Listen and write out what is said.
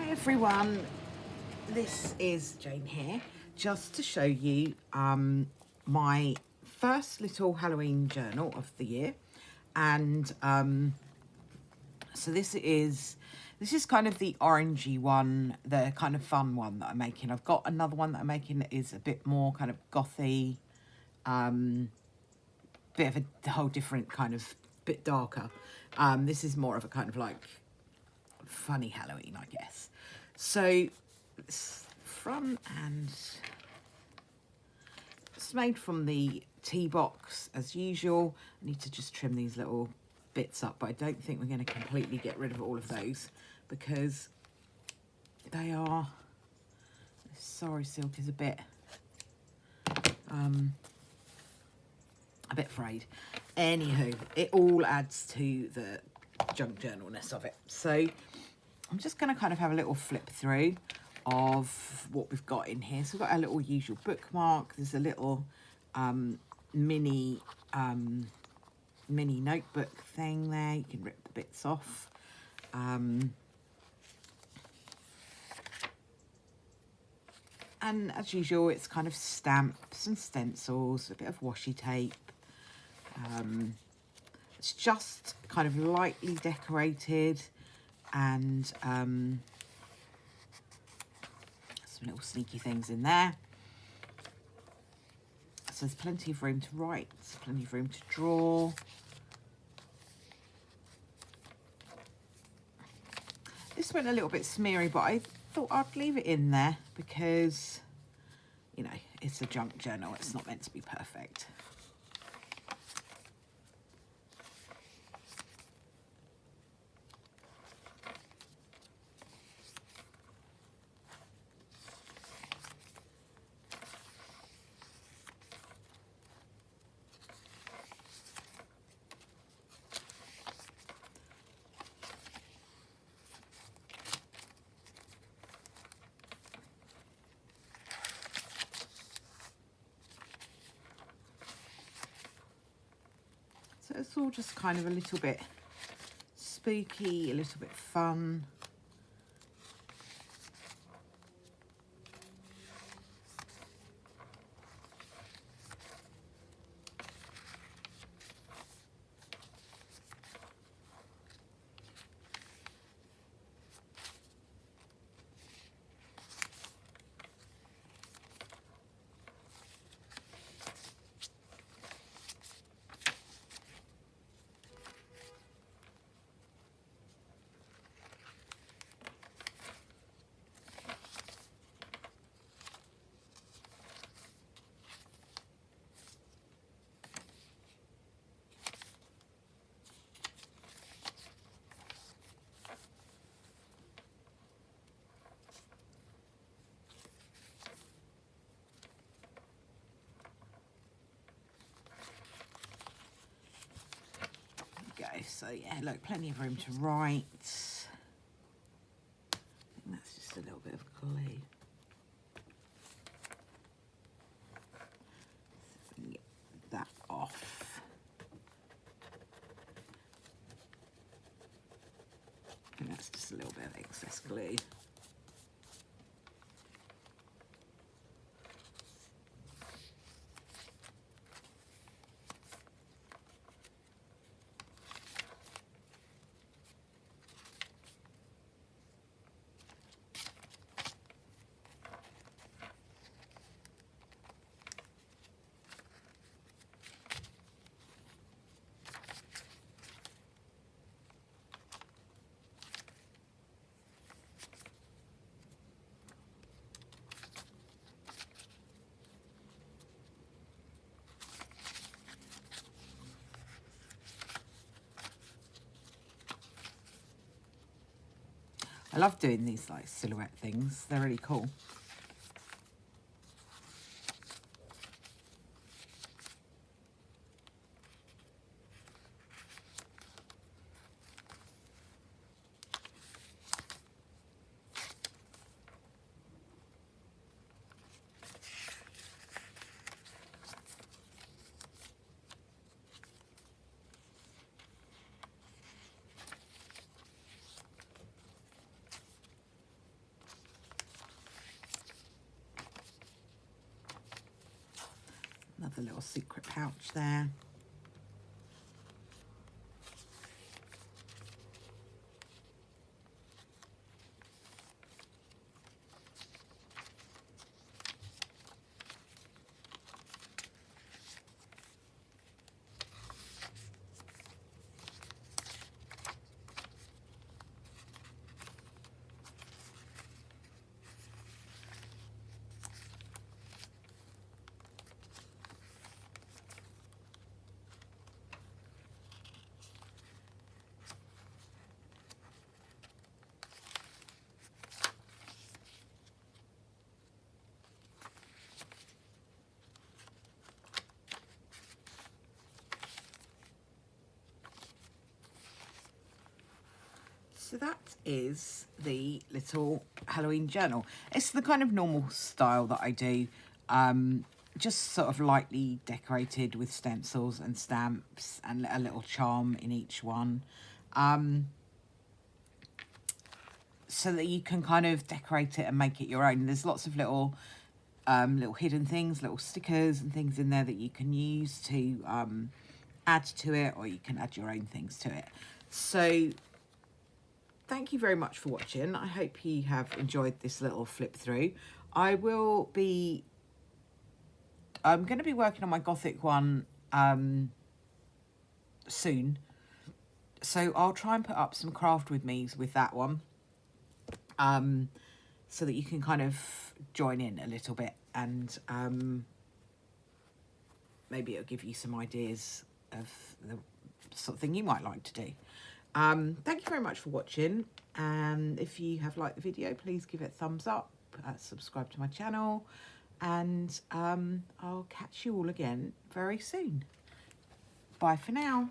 Everyone, this is Jane here, just to show you my first little Halloween journal of the year. And so this is kind of the orangey one, the kind of fun one that I'm making. I've got another one that I'm making that is a bit more kind of gothy, bit of a whole different kind of bit darker. This is more of a kind of like funny Halloween, I guess. So it's front, and it's made from the tea box as usual. I need to just trim these little bits up, but I don't think we're going to completely get rid of all of those because they are, sorry, silk is a bit frayed. Anywho, it all adds to the junk journalness of it. So I'm just going to kind of have a little flip through of what we've got in here. So we've got our little usual bookmark. There's a little mini notebook thing there. You can rip the bits off. And as usual, it's kind of stamps and stencils, a bit of washi tape. It's just kind of lightly decorated, and some little sneaky things in there. So there's plenty of room to write, plenty of room to draw. This went a little bit smeary, but I thought I'd leave it in there because, you know, it's a junk journal. It's not meant to be perfect. So it's all just kind of a little bit spooky, a little bit fun. So yeah, look, plenty of room to write. I think that's just a little bit of glue. So get that off. And that's just a little bit of excess glue. I love doing these like silhouette things. They're really cool. the little secret pouch there. So that is the little Halloween journal. It's the kind of normal style that I do, just sort of lightly decorated with stencils and stamps and a little charm in each one. So that you can kind of decorate it and make it your own. There's lots of little hidden things, little stickers and things in there that you can use to add to it, or you can add your own things to it. So thank you very much for watching. I hope you have enjoyed this little flip through. I'm going to be working on my Gothic one soon. So I'll try and put up some craft with me's with that one. So that you can kind of join in a little bit, and maybe it'll give you some ideas of the sort of thing you might like to do. Thank you very much for watching, and if you have liked the video, please give it a thumbs up, subscribe to my channel, and I'll catch you all again very soon. Bye for now.